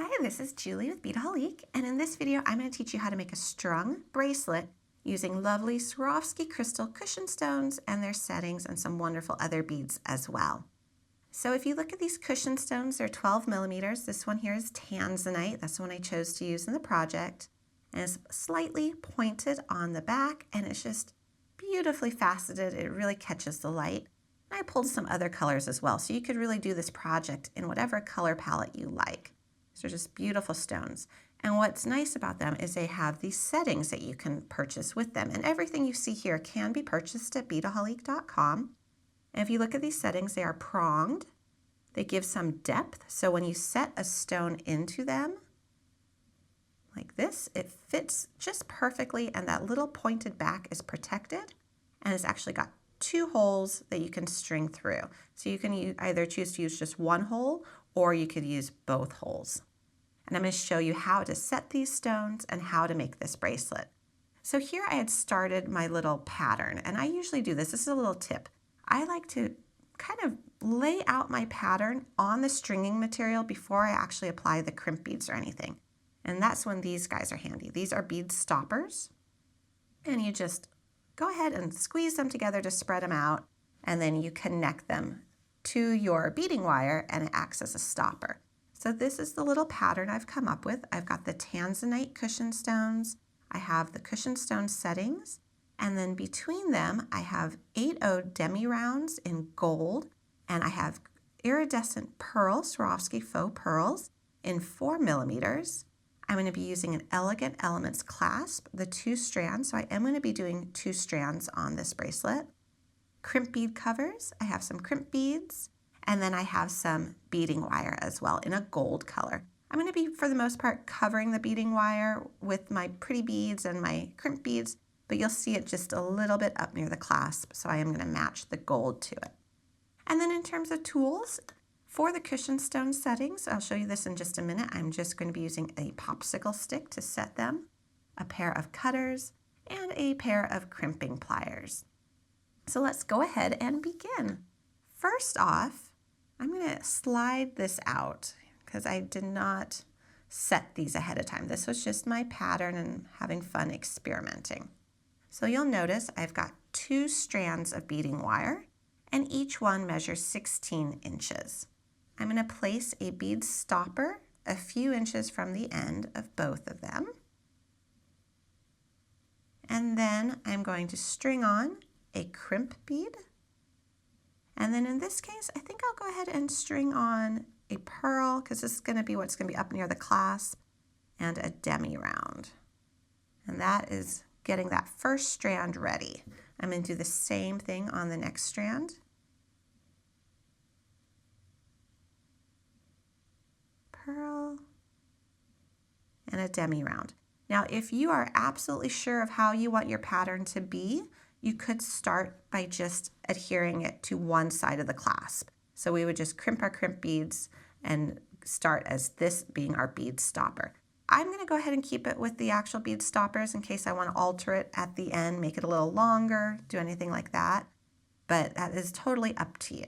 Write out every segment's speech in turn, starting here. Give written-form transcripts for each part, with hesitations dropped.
Hi, this is Julie with Beadaholique, and in this video I'm going to teach you how to make a strung bracelet using lovely Swarovski crystal cushion stones and their settings and some wonderful other beads as well. So if you look at these cushion stones, they're 12 millimeters. This one here is tanzanite. That's the one I chose to use in the project. And it's slightly pointed on the back, and it's just beautifully faceted. It really catches the light. And I pulled some other colors as well, so you could really do this project in whatever color palette you like. They're just beautiful stones. And what's nice about them is they have these settings that you can purchase with them. And everything you see here can be purchased at Beadaholique.com. And if you look at these settings, they are pronged. They give some depth. So when you set a stone into them, like this, it fits just perfectly, and that little pointed back is protected. And it's actually got 2 holes that you can string through. So you can either choose to use just 1 hole, or you could use both holes. And I'm going to show you how to set these stones and how to make this bracelet. So here I had started my little pattern, and I usually do this. This is a little tip. I like to kind of lay out my pattern on the stringing material before I actually apply the crimp beads or anything. And that's when these guys are handy. These are bead stoppers, and you just go ahead and squeeze them together to spread them out, and then you connect them to your beading wire, and it acts as a stopper. So this is the little pattern I've come up with. I've got the tanzanite cushion stones, I have the cushion stone settings, and then between them I have 8/0 Demi rounds in gold, and I have iridescent pearl, Swarovski faux pearls in 4 millimeters. I'm going to be using an Elegant Elements clasp, the 2 strands, so I am going to be doing 2 strands on this bracelet. Crimp bead covers, I have some crimp beads, and then I have some beading wire as well in a gold color. I'm going to be, for the most part, covering the beading wire with my pretty beads and my crimp beads, but you'll see it just a little bit up near the clasp, so I am going to match the gold to it. And then in terms of tools, for the cushion stone settings, I'll show you this in just a minute. I'm just going to be using a popsicle stick to set them, a pair of cutters, and a pair of crimping pliers. So let's go ahead and begin. First off, I'm going to slide this out because I did not set these ahead of time. This was just my pattern and having fun experimenting. So you'll notice I've got 2 strands of beading wire, and each one measures 16 inches. I'm going to place a bead stopper a few inches from the end of both of them. And then I'm going to string on a crimp bead. And then in this case, I think I'll go ahead and string on a pearl, because this is going to be what's going to be up near the clasp, and a Demi round. And that is getting that first strand ready. I'm going to do the same thing on the next strand. Pearl and a Demi round. Now, if you are absolutely sure of how you want your pattern to be, you could start by just adhering it to one side of the clasp. So we would just crimp our crimp beads and start as this being our bead stopper. I'm going to go ahead and keep it with the actual bead stoppers in case I want to alter it at the end, make it a little longer, do anything like that. But that is totally up to you.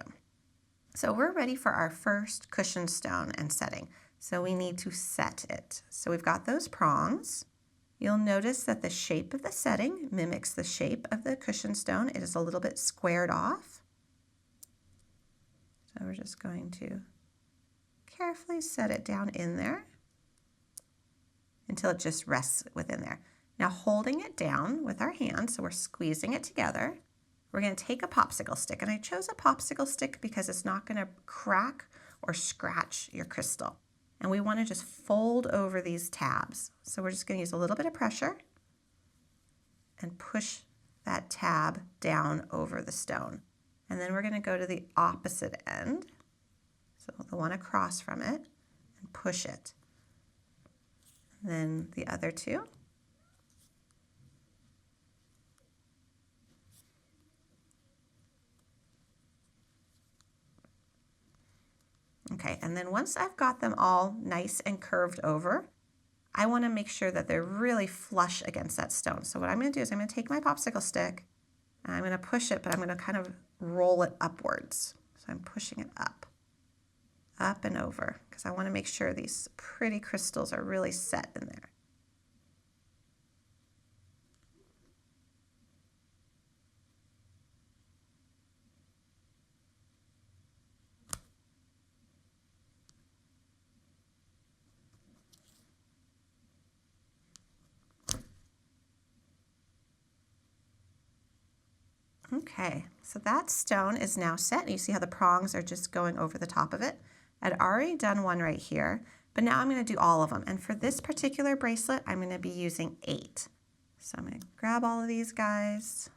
So we're ready for our first cushion stone and setting. So we need to set it. So we've got those prongs. You'll notice that the shape of the setting mimics the shape of the cushion stone. It is a little bit squared off. So we're just going to carefully set it down in there until it just rests within there. Now, holding it down with our hands, so we're squeezing it together, we're going to take a popsicle stick. And I chose a popsicle stick because it's not going to crack or scratch your crystal. And we want to just fold over these tabs. So we're just going to use a little bit of pressure and push that tab down over the stone. And then we're going to go to the opposite end, so the one across from it, and push it. And then the other 2. Okay, and then once I've got them all nice and curved over, I want to make sure that they're really flush against that stone. So what I'm going to do is I'm going to take my popsicle stick, and I'm going to push it, but I'm going to kind of roll it upwards. So I'm pushing it up and over, because because I want to make sure these pretty crystals are really set in there. Okay, so that stone is now set. You see how the prongs are just going over the top of it? I'd already done one right here, but now I'm going to do all of them. And for this particular bracelet, I'm going to be using 8. So I'm going to grab all of these guys.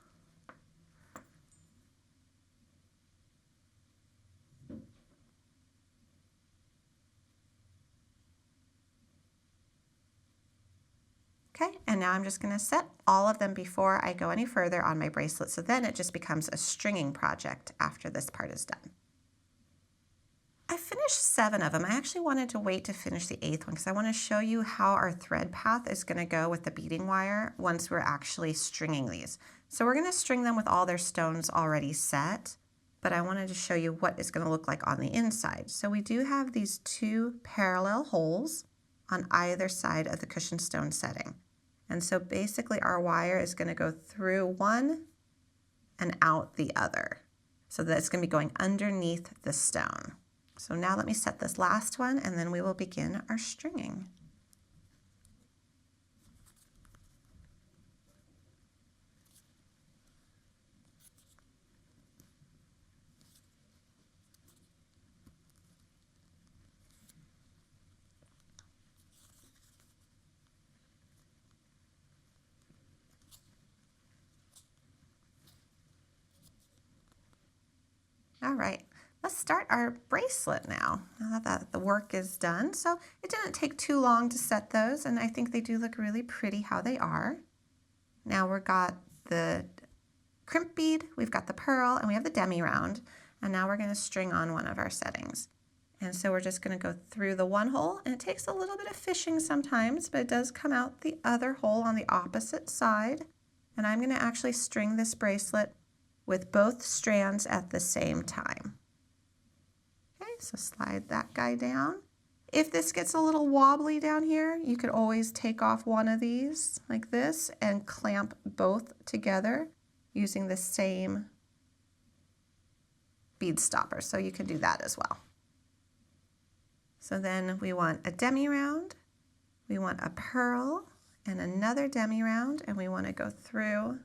Okay, and now I'm just going to set all of them before I go any further on my bracelet, so then it just becomes a stringing project after this part is done. I finished 7 of them. I actually wanted to wait to finish the 8th one because I want to show you how our thread path is going to go with the beading wire once we're actually stringing these. So we're going to string them with all their stones already set, but I wanted to show you what it's going to look like on the inside. So we do have these 2 parallel holes on either side of the cushion stone setting. And so basically our wire is going to go through one and out the other. So that it's going to be going underneath the stone. So now let me set this last one and then we will begin our stringing. All right, let's start our bracelet now that the work is done. So it didn't take too long to set those, and I think they do look really pretty how they are. Now we've got the crimp bead, we've got the pearl, and we have the demi round, and now we're going to string on one of our settings. And so we're just going to go through the one hole, and it takes a little bit of fishing sometimes, but it does come out the other hole on the opposite side. And I'm going to actually string this bracelet with both strands at the same time. Okay, so slide that guy down. If this gets a little wobbly down here, you could always take off one of these like this and clamp both together using the same bead stopper. So you can do that as well. So then we want a demi round, we want a pearl and another demi round, and we want to go through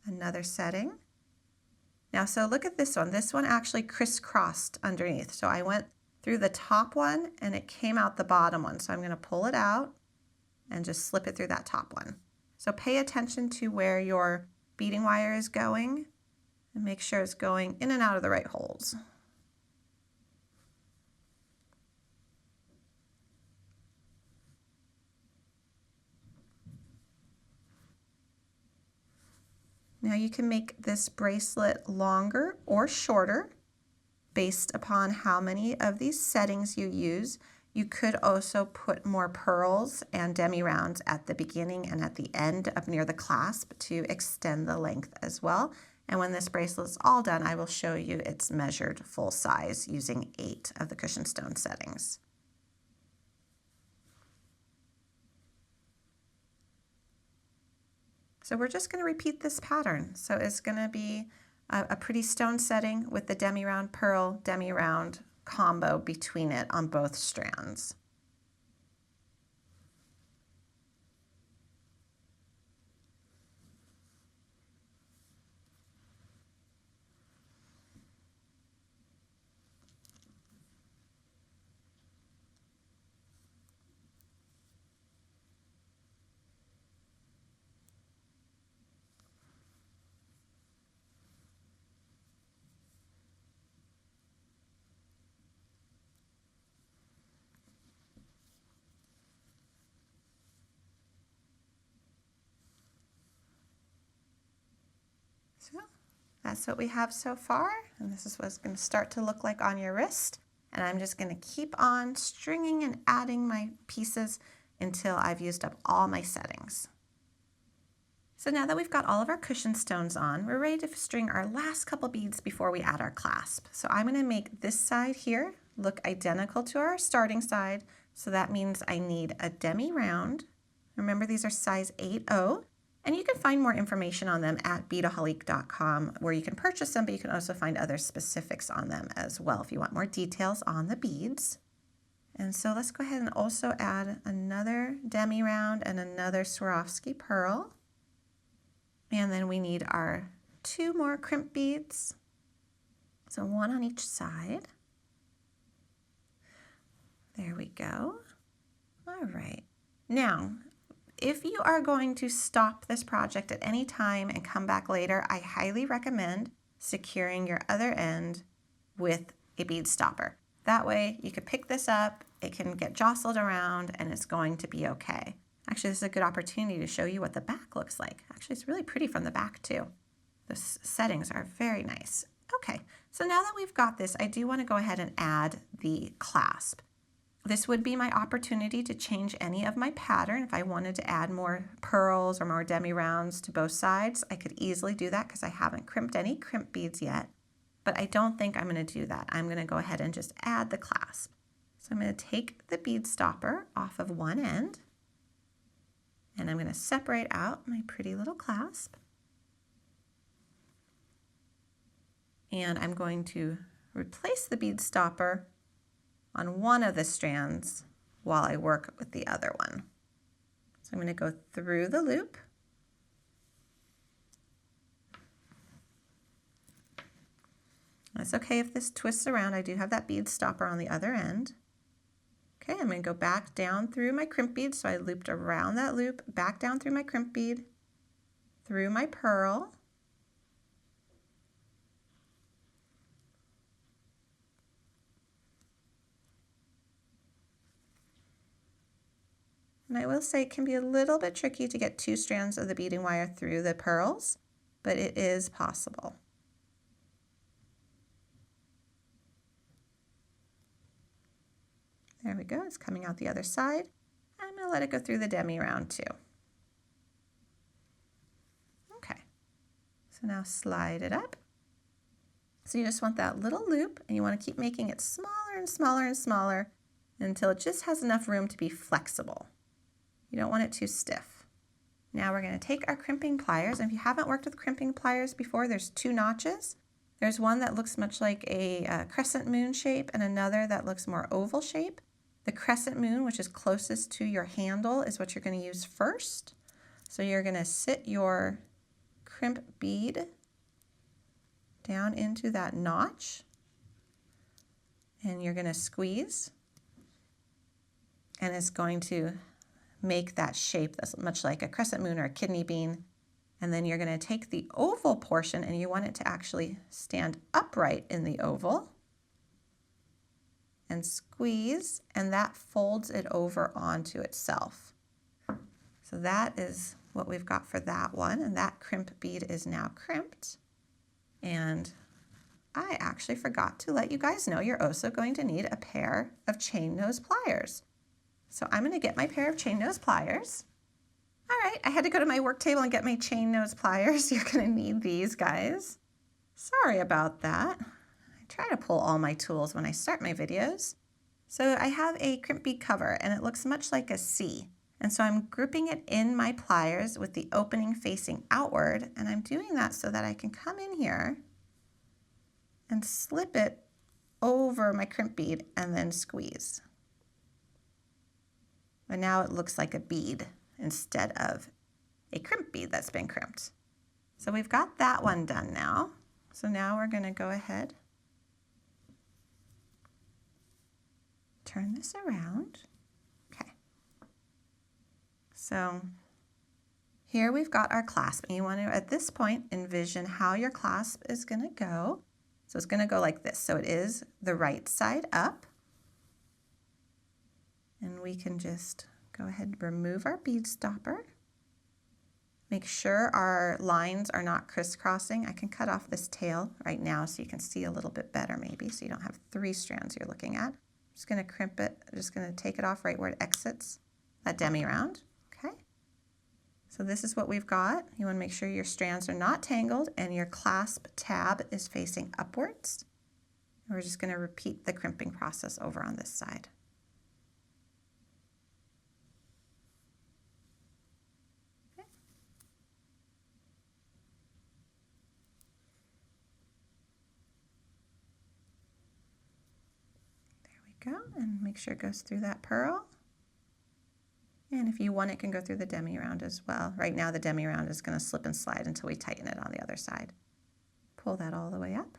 another setting. Now, so look at this one. This one actually crisscrossed underneath. So I went through the top one and it came out the bottom one. So I'm going to pull it out and just slip it through that top one. So pay attention to where your beading wire is going and make sure it's going in and out of the right holes. Now you can make this bracelet longer or shorter based upon how many of these settings you use. You could also put more pearls and demi rounds at the beginning and at the end up near the clasp to extend the length as well. And when this bracelet is all done, I will show you it's measured full size using 8 of the cushion stone settings. So we're just going to repeat this pattern. So it's going to be a pretty stone setting with the demi round pearl, demi round combo between it on both strands. So that's what we have so far, and this is what it's going to start to look like on your wrist. And I'm just going to keep on stringing and adding my pieces until I've used up all my settings. So now that we've got all of our cushion stones on, we're ready to string our last couple beads before we add our clasp. So I'm going to make this side here look identical to our starting side. So that means I need a demi round. Remember, these are size 8/0. And you can find more information on them at beadaholique.com, where you can purchase them, but you can also find other specifics on them as well if you want more details on the beads. And so let's go ahead and also add another demi round and another Swarovski pearl. And then we need our 2 more crimp beads. So 1 on each side. There we go. All right. Now, if you are going to stop this project at any time and come back later, I highly recommend securing your other end with a bead stopper. That way you can pick this up, it can get jostled around, and it's going to be okay. Actually, this is a good opportunity to show you what the back looks like. Actually, it's really pretty from the back too. The settings are very nice. Okay, so now that we've got this, I do want to go ahead and add the clasp. This would be my opportunity to change any of my pattern. If I wanted to add more pearls or more demi rounds to both sides, I could easily do that because I haven't crimped any crimp beads yet. But I don't think I'm going to do that. I'm going to go ahead and just add the clasp. So I'm going to take the bead stopper off of one end, and I'm going to separate out my pretty little clasp. And I'm going to replace the bead stopper on one of the strands while I work with the other one. So I'm going to go through the loop. It's okay if this twists around. I do have that bead stopper on the other end. Okay, I'm going to go back down through my crimp bead. So I looped around that loop, back down through my crimp bead, through my pearl. And I will say it can be a little bit tricky to get 2 strands of the beading wire through the pearls, but it is possible. There we go, it's coming out the other side. I'm going to let it go through the demi round too. Okay, so now slide it up. So you just want that little loop, and you want to keep making it smaller and smaller and smaller until it just has enough room to be flexible. You don't want it too stiff. Now we're going to take our crimping pliers, and if you haven't worked with crimping pliers before, there's 2 notches. There's one that looks much like a crescent moon shape and another that looks more oval shape. The crescent moon, which is closest to your handle, is what you're going to use first. So you're going to sit your crimp bead down into that notch, and you're going to squeeze, and it's going to make that shape that's much like a crescent moon or a kidney bean. And then you're going to take the oval portion, and you want it to actually stand upright in the oval, and squeeze, and that folds it over onto itself. So that is what we've got for that one, and that crimp bead is now crimped. And I actually forgot to let you guys know you're also going to need a pair of chain nose pliers. So I'm going to get my pair of chain nose pliers. All right, I had to go to my work table and get my chain nose pliers. You're going to need these, guys. Sorry about that. I try to pull all my tools when I start my videos. So I have a crimp bead cover, and it looks much like a C. And so I'm grouping it in my pliers with the opening facing outward, and I'm doing that so that I can come in here and slip it over my crimp bead and then squeeze. And now it looks like a bead instead of a crimp bead that's been crimped. So we've got that one done now. So now we're going to go ahead, turn this around. Okay. So here we've got our clasp, and you want to, at this point, envision how your clasp is going to go. So it's going to go like this. So it is the right side up. And we can just go ahead and remove our bead stopper. Make sure our lines are not crisscrossing. I can cut off this tail right now so you can see a little bit better maybe, so you don't have 3 strands you're looking at. I'm just going to crimp it. I'm just going to take it off right where it exits that demi round. Okay. So this is what we've got. You want to make sure your strands are not tangled and your clasp tab is facing upwards. We're just going to repeat the crimping process over on this side. Okay. There we go, and make sure it goes through that pearl. And if you want, it can go through the demi round as well. Right now the demi round is going to slip and slide until we tighten it on the other side. Pull that all the way up.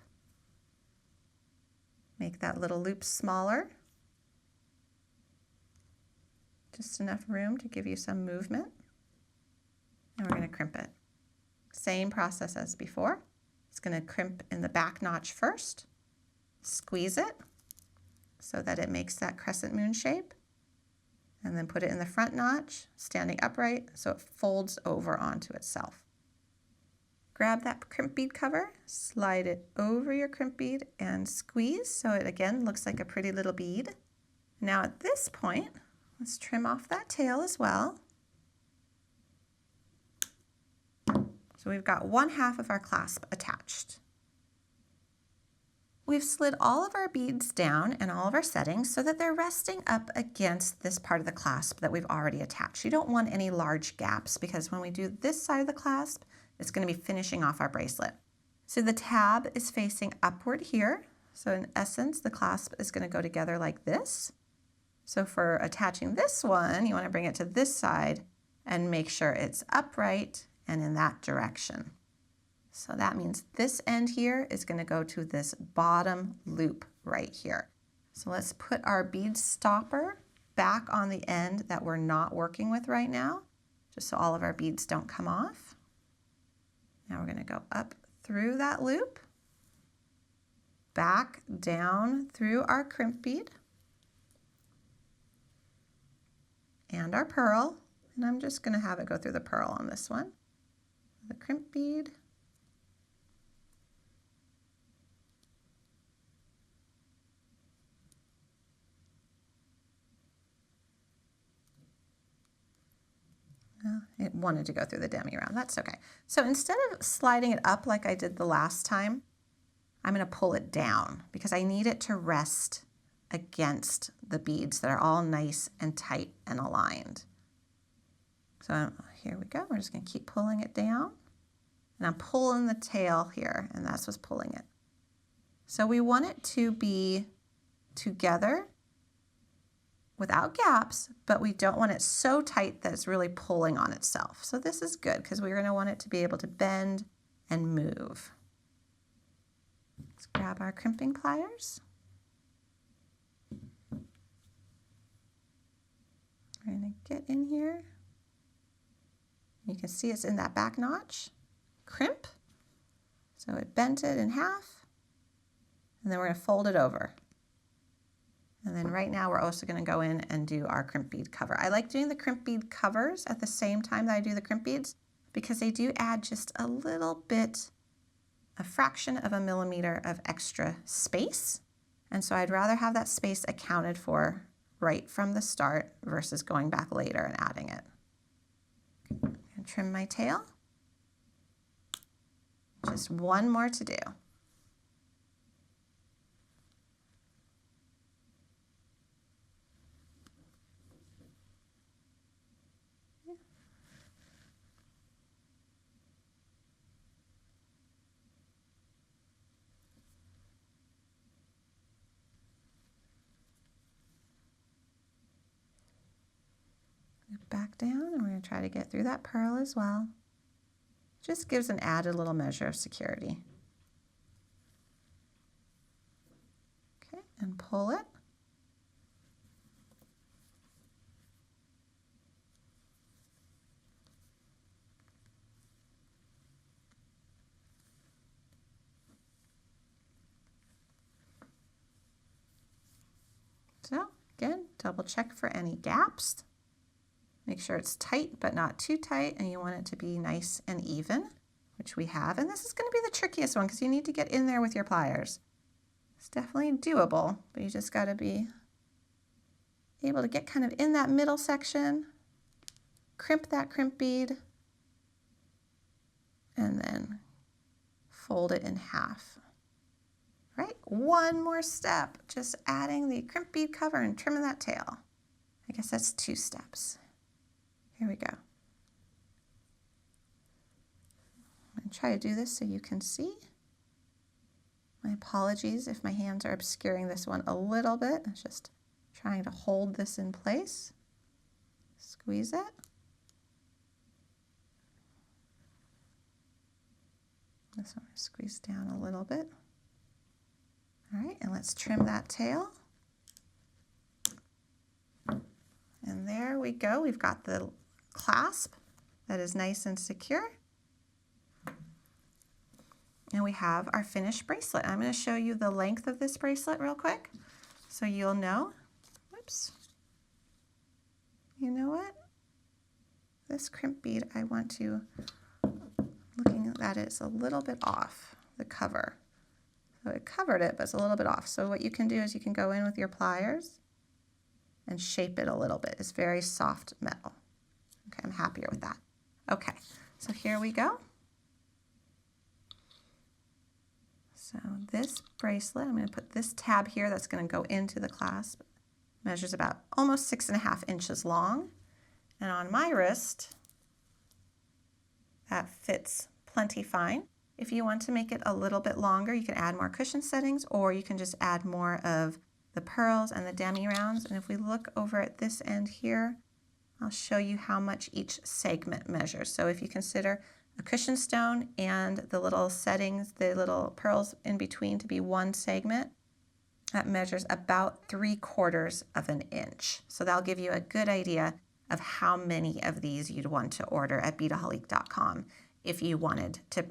Make that little loop smaller. Just enough room to give you some movement. And we're going to crimp it. Same process as before. It's going to crimp in the back notch first. Squeeze it so that it makes that crescent moon shape. And then put it in the front notch, standing upright, so it folds over onto itself. Grab that crimp bead cover, slide it over your crimp bead, and squeeze so it again looks like a pretty little bead. Now at this point, let's trim off that tail as well. So we've got 1/2 of our clasp attached. We've slid all of our beads down and all of our settings so that they're resting up against this part of the clasp that we've already attached. You don't want any large gaps because when we do this side of the clasp, it's going to be finishing off our bracelet. So the tab is facing upward here. So in essence, the clasp is going to go together like this. So for attaching this one, you want to bring it to this side and make sure it's upright and in that direction. So that means this end here is going to go to this bottom loop right here. So let's put our bead stopper back on the end that we're not working with right now, just so all of our beads don't come off. Now we're going to go up through that loop, back down through our crimp bead and our pearl, and I'm just going to have it go through the pearl on this one. The crimp bead, it wanted to go through the demi round. That's okay. So instead of sliding it up like I did the last time, I'm going to pull it down because I need it to rest against the beads that are all nice and tight and aligned. So here we go. We're just going to keep pulling it down. And I'm pulling the tail here, and that's what's pulling it. So we want it to be together without gaps, but we don't want it so tight that it's really pulling on itself. So this is good because we're going to want it to be able to bend and move. Let's grab our crimping pliers. We're going to get in here. You can see it's in that back notch. Crimp. So it bent it in half. And then we're going to fold it over. And then right now we're also going to go in and do our crimp bead cover. I like doing the crimp bead covers at the same time that I do the crimp beads because they do add just a little bit, a fraction of a millimeter of extra space. And so I'd rather have that space accounted for right from the start versus going back later and adding it. I'm going to trim my tail. Just one more to do. Back down, and we're going to try to get through that pearl as well. Just gives an added little measure of security. Okay, and pull it. So again, double check for any gaps. Make sure it's tight, but not too tight, and you want it to be nice and even, which we have. And this is going to be the trickiest one because you need to get in there with your pliers. It's definitely doable, but you just got to be able to get kind of in that middle section, crimp that crimp bead, and then fold it in half. Right, one more step, just adding the crimp bead cover and trimming that tail. I guess that's 2 steps. Here we go. I'm going to try to do this so you can see. My apologies if my hands are obscuring this one a little bit. I'm just trying to hold this in place. Squeeze it. This one, squeeze down a little bit. All right, and let's trim that tail. And there we go. We've got the clasp that is nice and secure. And we have our finished bracelet. I'm going to show you the length of this bracelet real quick so you'll know. Whoops. You know what? This crimp bead, I want to, looking at that, it's a little bit off the cover. So it covered it, but it's a little bit off. So what you can do is you can go in with your pliers and shape it a little bit. It's very soft metal. Okay, I'm happier with that. Okay, so here we go. So this bracelet, I'm going to put this tab here that's going to go into the clasp. Measures about almost 6.5 inches long. And on my wrist, that fits plenty fine. If you want to make it a little bit longer, you can add more cushion settings, or you can just add more of the pearls and the demi rounds. And if we look over at this end here, I'll show you how much each segment measures. So if you consider a cushion stone and the little settings, the little pearls in between to be one segment, that measures about 3/4 of an inch. So that'll give you a good idea of how many of these you'd want to order at Beadaholique.com if you wanted to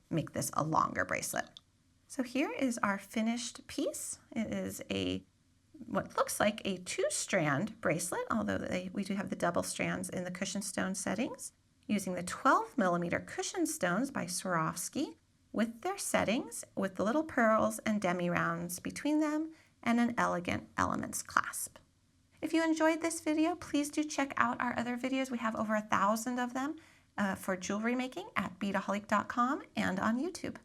make this a longer bracelet. So here is our finished piece. It is what looks like a 2-strand bracelet, although we do have the double strands in the cushion stone settings, using the 12mm cushion stones by Swarovski with their settings, with the little pearls and demi rounds between them, and an elegant elements clasp. If you enjoyed this video, please do check out our other videos. We have over 1,000 of them for jewelry making at Beadaholique.com and on YouTube.